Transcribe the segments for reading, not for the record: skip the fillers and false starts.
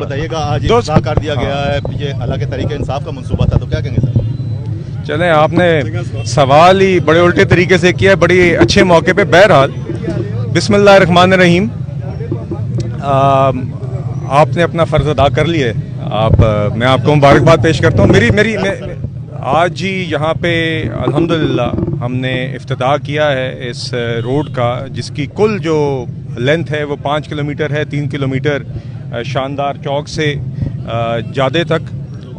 بتائیے گا آج افتتاح کر دیا گیا ہے، یہ اللہ کے طریقے انصاف کا منصوبہ تھا، تو کیا کہیں گے سر؟ چلیں، آپ نے سوال ہی بڑے الٹے طریقے سے کیا ہے، بڑی اچھے موقع پہ. بہرحال بسم اللہ الرحمن الرحیم، آپ نے اپنا فرض ادا کر لیا ہے. میں آپ کو مبارکباد پیش کرتا ہوں. آج ہی یہاں پہ الحمدللہ ہم نے افتتاح کیا ہے اس روڈ کا، جس کی کل جو لینتھ ہے وہ 5 کلومیٹر ہے. 3 کلومیٹر شاندار چوک سے جادے تک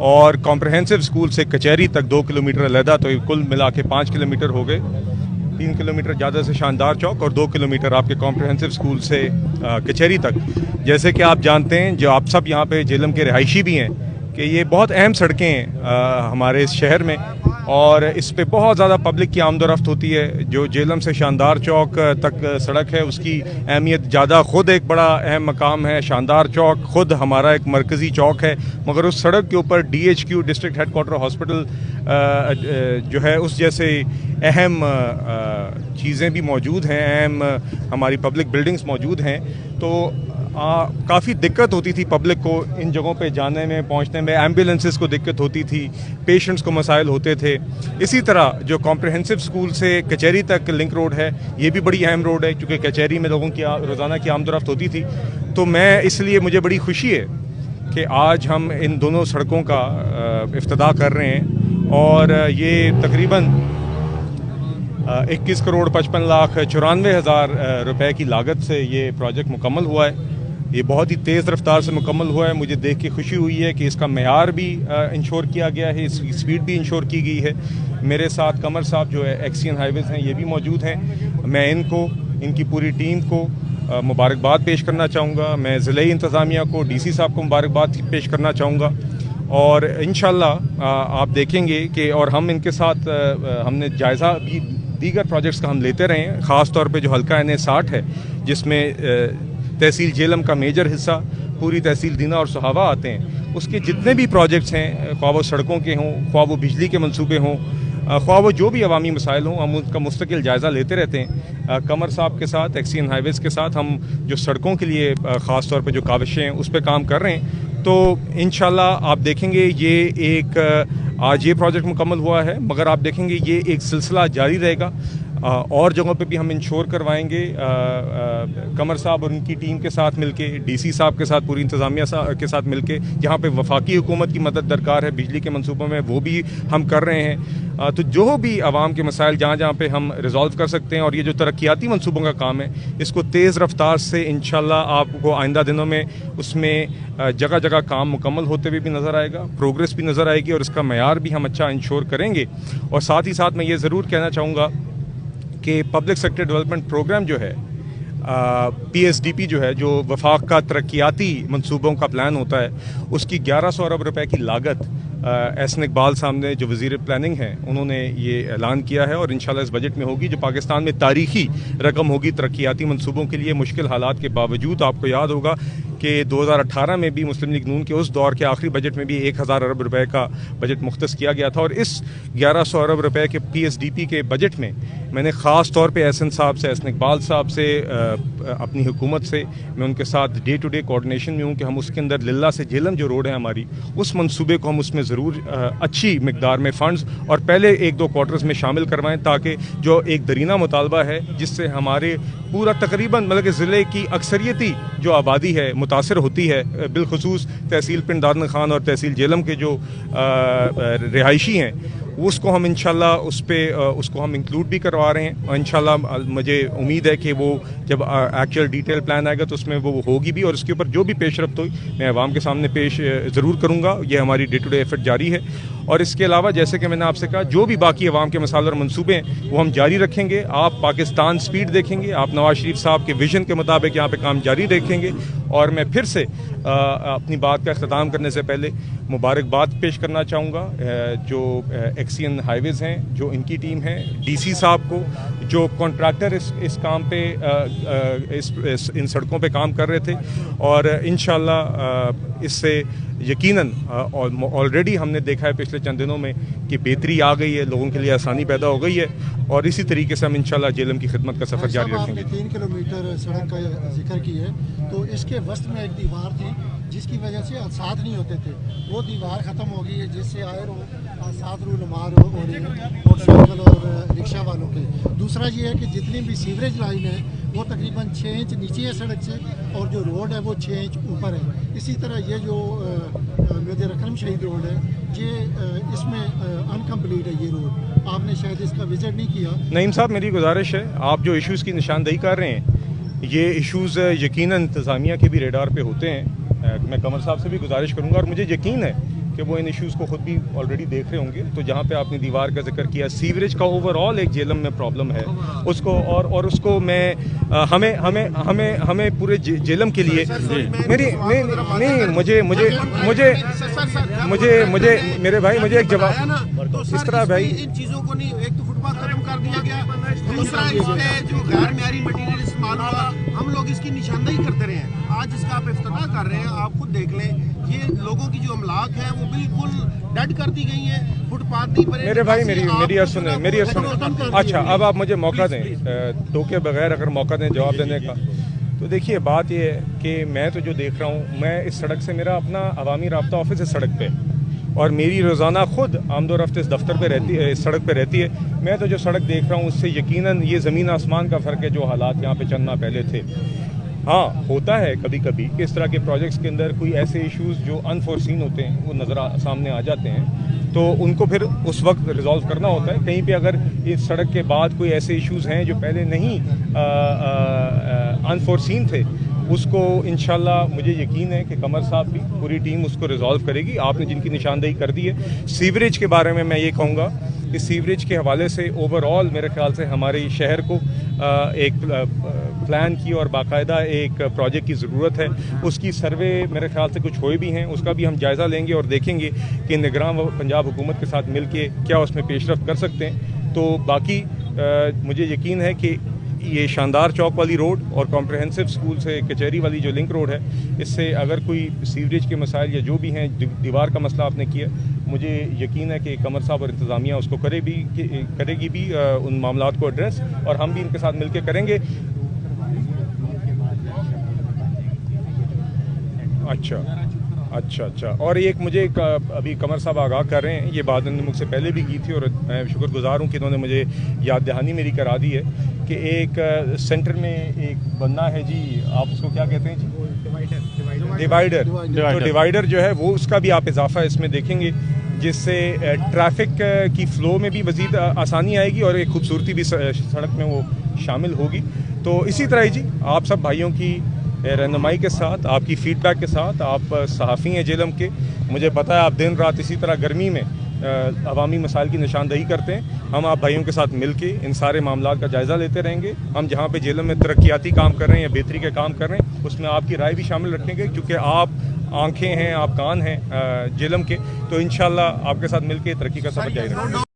اور کمپریہنسو اسکول سے کچہری تک 2 کلومیٹر علیحدہ، تو کل ملا کے 5 کلومیٹر ہو گئے. 3 کلومیٹر جادہ سے شاندار چوک اور 2 کلومیٹر آپ کے کمپریہنسو اسکول سے کچہری تک. جیسے کہ آپ جانتے ہیں، جو آپ سب یہاں پہ جہلم کے رہائشی بھی ہیں، کہ یہ بہت اہم سڑکیں ہیں ہمارے اس شہر میں، اور اس پہ بہت زیادہ پبلک کی آمد و رفت ہوتی ہے. جو جہلم سے شاندار چوک تک سڑک ہے، اس کی اہمیت زیادہ، خود ایک بڑا اہم مقام ہے. شاندار چوک خود ہمارا ایک مرکزی چوک ہے، مگر اس سڑک کے اوپر DHQ district headquarter hospital جو ہے، اس جیسے اہم چیزیں بھی موجود ہیں، اہم ہماری پبلک بلڈنگز موجود ہیں. تو کافی دقت ہوتی تھی پبلک کو ان جگہوں پہ جانے میں، پہنچنے میں. ایمبولینسز کو دقت ہوتی تھی، پیشنٹس کو مسائل ہوتے تھے. اسی طرح جو کمپریہنسو اسکول سے کچہری تک لنک روڈ ہے، یہ بھی بڑی اہم روڈ ہے، کیونکہ کچہری میں لوگوں کی روزانہ کی آمد و رفت ہوتی تھی. تو میں اس لیے مجھے بڑی خوشی ہے کہ آج ہم ان دونوں سڑکوں کا افتتاح کر رہے ہیں، اور یہ تقریباً 21 کروڑ 55,94,000 روپے کی لاگت سے یہ پروجیکٹ مکمل ہوا ہے. یہ بہت ہی تیز رفتار سے مکمل ہوا ہے. مجھے دیکھ کے خوشی ہوئی ہے کہ اس کا معیار بھی انشور کیا گیا ہے، اس کی سپیڈ بھی انشور کی گئی ہے. میرے ساتھ قمر صاحب جو ہے ایکسین ہائیویز ہیں، یہ بھی موجود ہیں. میں ان کی پوری ٹیم کو مبارکباد پیش کرنا چاہوں گا. میں ضلعی انتظامیہ کو، DC صاحب کو مبارکباد پیش کرنا چاہوں گا. اور انشاءاللہ آپ دیکھیں گے کہ، اور ہم ان کے ساتھ ہم نے جائزہ بھی دیگر پروجیکٹس کا ہم لیتے رہے ہیں، خاص طور پہ جو حلقہ NA60 ہے، جس میں تحصیل جہلم کا میجر حصہ پوری تحصیل دینا اور سہاوا آتے ہیں. اس کے جتنے بھی پروجیکٹس ہیں، خواہ وہ سڑکوں کے ہوں، خواہ وہ بجلی کے منصوبے ہوں، خواہ وہ جو بھی عوامی مسائل ہوں، ہم ان کا مستقل جائزہ لیتے رہتے ہیں. قمر صاحب کے ساتھ، ایکسین ہائیویز کے ساتھ ہم جو سڑکوں کے لیے خاص طور پہ جو کاوشیں ہیں اس پہ کام کر رہے ہیں. تو انشاءاللہ آپ دیکھیں گے یہ آج یہ پروجیکٹ مکمل ہوا ہے، مگر آپ دیکھیں گے یہ ایک سلسلہ جاری رہے گا. اور جگہوں پہ بھی ہم انشور کروائیں گے. قمر صاحب اور ان کی ٹیم کے ساتھ مل کے، DC صاحب کے ساتھ، پوری انتظامیہ کے ساتھ مل کے، جہاں پہ وفاقی حکومت کی مدد درکار ہے بجلی کے منصوبوں میں، وہ بھی ہم کر رہے ہیں. تو جو بھی عوام کے مسائل جہاں پہ ہم ریزالو کر سکتے ہیں، اور یہ جو ترقیاتی منصوبوں کا کام ہے، اس کو تیز رفتار سے انشاءاللہ آپ کو آئندہ دنوں میں اس میں جگہ جگہ کام مکمل ہوتے ہوئے بھی نظر آئے گا، پروگریس بھی نظر آئے گی، اور اس کا معیار بھی ہم اچھا انشور کریں گے. اور ساتھ ہی ساتھ میں یہ ضرور کہنا چاہوں گا کہ پبلک سیکٹر ڈیولپمنٹ پروگرام جو ہے، PSDP جو ہے، جو وفاق کا ترقیاتی منصوبوں کا پلان ہوتا ہے، اس کی 1100 ارب روپے کی لاگت احسن اقبال صاحب نے، جو وزیر پلاننگ ہیں، انہوں نے یہ اعلان کیا ہے، اور انشاءاللہ اس بجٹ میں ہوگی، جو پاکستان میں تاریخی رقم ہوگی ترقیاتی منصوبوں کے لیے. مشکل حالات کے باوجود آپ کو یاد ہوگا کہ 2018 میں بھی مسلم لیگ نون کے اس دور کے آخری بجٹ میں بھی 1000 ارب روپے کا بجٹ مختص کیا گیا تھا. اور اس 1100 ارب روپے کے PSDP کے بجٹ میں میں نے خاص طور پہ احسن اقبال صاحب سے، اپنی حکومت سے، میں ان کے ساتھ ڈے ٹو ڈے کوآرڈینیشن میں ہوں کہ ہم اس کے اندر للہ سے جہلم جو روڈ ہے ہماری، اس منصوبے کو ہم اس میں ضرور اچھی مقدار میں فنڈز اور پہلے 1-2 کوارٹرز میں شامل کروائیں، تاکہ جو ایک درینہ مطالبہ ہے، جس سے ہمارے پورا تقریباً مطلب کہ ضلع کی اکثریتی جو آبادی ہے متاثر ہوتی ہے، بالخصوص تحصیل پنڈ دادن خان اور تحصیل جہلم کے جو رہائشی ہیں، اس کو ہم انشاءاللہ اس کو ہم انکلوڈ بھی کروا رہے ہیں. اور انشاءاللہ مجھے امید ہے کہ وہ جب ایکچوئل ڈیٹیل پلان آئے گا تو اس میں وہ ہوگی بھی، اور اس کے اوپر جو بھی پیش رفت ہوئی میں عوام کے سامنے پیش ضرور کروں گا. یہ ہماری ڈے ٹو ڈے ایفرٹ جاری ہے. اور اس کے علاوہ جیسے کہ میں نے آپ سے کہا، جو بھی باقی عوام کے مسائل اور منصوبے ہیں وہ ہم جاری رکھیں گے. آپ پاکستان سپیڈ دیکھیں گے، آپ نواز شریف صاحب کے ویژن کے مطابق یہاں پہ کام جاری دیکھیں گے. اور میں پھر سے اپنی بات کا اختتام کرنے سے پہلے مبارکباد پیش کرنا چاہوں گا جو ایکسین ہائیویز ہیں، جو ان کی ٹیم ہے، DC صاحب کو، جو کانٹریکٹر اس کام پہ ان سڑکوں پہ کام کر رہے تھے. اور انشاءاللہ اس سے یقیناً آلریڈی ہم نے دیکھا ہے پچھلے چند دنوں میں کہ بہتری آ گئی ہے، لوگوں کے لیے آسانی پیدا ہو گئی ہے. اور اسی طریقے سے ہم انشاءاللہ جہلم کی خدمت کا سفر جاری رکھیں گے. 3 کلومیٹر سڑک کا ذکر کی ہے، تو اس کے وسط میں ایک دیوار تھی جس کی وجہ سے حادثات نہیں ہوتے تھے، وہ دیوار ختم ہو گئی ہے جس سے آئے حادثات رونمار ہو رہے ہیں موٹر سائیکل اور رکشہ والوں کے۔ دوسرا یہ ہے کہ جتنی بھی سیوریج لائن ہے وہ تقریباً 6 انچ نیچے ہے سڑک سے، اور جو روڈ ہے وہ 6 انچ اوپر ہے۔ اسی طرح یہ جو میجر اکرم شہید روڈ ہے، یہ اس میں انکمپلیٹ ہے۔ یہ روڈ آپ نے شاید اس کا وزٹ نہیں کیا۔ نعیم صاحب، میری گزارش ہے، آپ جو ایشوز کی نشاندہی کر رہے ہیں، یہ ایشوز یقیناً انتظامیہ کے بھی ریڈار پہ ہوتے ہیں۔ میں قمر صاحب سے بھی گزارش کروں گا، اور مجھے یقین ہے کہ وہ ان ایشوز کو خود بھی آلریڈی دیکھ رہے ہوں گے۔ تو جہاں پہ آپ نے دیوار کا ذکر کیا، سیوریج کا اوور آل ایک جیلم میں پرابلم ہے، اس کو اور اس کو میں ہمیں پورے جیلم کے لیے میری نہیں مجھے میرے بھائی مجھے ایک جواب اس طرح بھائی ان چیزوں کو نہیں، ایک تو فٹ پاتھ ختم کر دیا گیا، دوسرا اس پہ جو غیر معیاری مٹیریل استعمال ہوا، ہم لوگ اس کی نشاندہی کرتے رہے ہیں۔ آج اس کا آپ افتتاح کر رہے ہیں، آپ خود دیکھ لیں یہ لوگوں کی جو املاک ہے وہ بالکل ڈیڈ کر دی گئی ہیں، فٹ پاتھ نہیں بنے۔ میرے بھائی میری عرض سنیں۔ اچھا، اب آپ مجھے موقع دیں، ٹوکے بغیر اگر موقع دیں جواب دینے کا، تو دیکھیے بات یہ ہے کہ میں تو جو دیکھ رہا ہوں، میں اس سڑک سے، میرا اپنا عوامی رابطہ آفس ہے سڑک پہ، اور میری روزانہ خود آمد و رفت اس دفتر پہ رہتی ہے، اس سڑک پہ رہتی ہے۔ میں تو جو سڑک دیکھ رہا ہوں اس سے یقیناً یہ زمین آسمان کا فرق ہے جو حالات یہاں پہ چند ماہ پہلے تھے۔ ہاں، ہوتا ہے کبھی کبھی کہ اس طرح کے پروجیکٹس کے اندر کوئی ایسے ایشوز جو انفورسین ہوتے ہیں وہ سامنے آ جاتے ہیں، تو ان کو پھر اس وقت ریزالو کرنا ہوتا ہے۔ کہیں پہ اگر اس سڑک کے بعد کوئی ایسے ایشوز ہیں جو پہلے نہیں انفورسین تھے، اس کو انشاءاللہ مجھے یقین ہے کہ قمر صاحب بھی پوری ٹیم اس کو ریزالو کرے گی۔ آپ نے جن کی نشاندہی کر دی ہے، سیوریج کے بارے میں یہ کہوں گا کہ سیوریج کے حوالے سے اوور آل میرے خیال سے ہمارے شہر کو ایک پلان کی اور باقاعدہ ایک پروجیکٹ کی ضرورت ہے۔ اس کی سروے میرے خیال سے کچھ ہوئے بھی ہیں، اس کا بھی ہم جائزہ لیں گے اور دیکھیں گے کہ نگراں پنجاب حکومت کے ساتھ مل کے کیا اس میں پیش رفت کر سکتے ہیں۔ تو باقی مجھے یقین ہے کہ یہ شاندار چوک والی روڈ اور کمپریہنسو اسکول سے کچہری والی جو لنک روڈ ہے، اس سے اگر کوئی سیوریج کے مسائل یا جو بھی ہیں، دیوار کا مسئلہ آپ نے کیا، مجھے یقین ہے کہ قمر صاحب اور انتظامیہ اس کو کرے گی بھی ان معاملات کو ایڈریس، اور ہم بھی ان کے ساتھ مل کے کریں گے۔ اچھا اور ایک مجھے ابھی قمر صاحب آگاہ کر رہے ہیں، یہ بات انہوں نے مجھ سے پہلے بھی کی تھی، اور میں شکر گزار ہوں کہ انہوں نے مجھے یاد دہانی میری کرا دی ہے کہ ایک سینٹر میں ایک بننا ہے جی، آپ اس کو کیا کہتے ہیں جی؟ ڈیوائیڈر۔ تو ڈیوائیڈر جو ہے وہ اس کا بھی آپ اضافہ اس میں دیکھیں گے، جس سے ٹریفک کی فلو میں بھی مزید آسانی آئے گی اور ایک خوبصورتی بھی سڑک میں وہ شامل ہوگی۔ تو اسی طرح جی آپ سب بھائیوں کی رہنمائی کے ساتھ، آپ کی فیڈ بیک کے ساتھ، آپ صحافی ہیں جیلم کے، مجھے پتہ ہے آپ دن رات اسی طرح گرمی میں عوامی مسائل کی نشاندہی کرتے ہیں۔ ہم آپ بھائیوں کے ساتھ مل کے ان سارے معاملات کا جائزہ لیتے رہیں گے۔ ہم جہاں پہ جیلم میں ترقیاتی کام کر رہے ہیں یا بہتری کے کام کر رہے ہیں، اس میں آپ کی رائے بھی شامل رکھیں گے، کیونکہ آپ آنکھیں ہیں، آپ کان ہیں جیلم کے، تو انشاءاللہ آپ کے ساتھ مل کے ترقی کا سفر جاری رہیں گے۔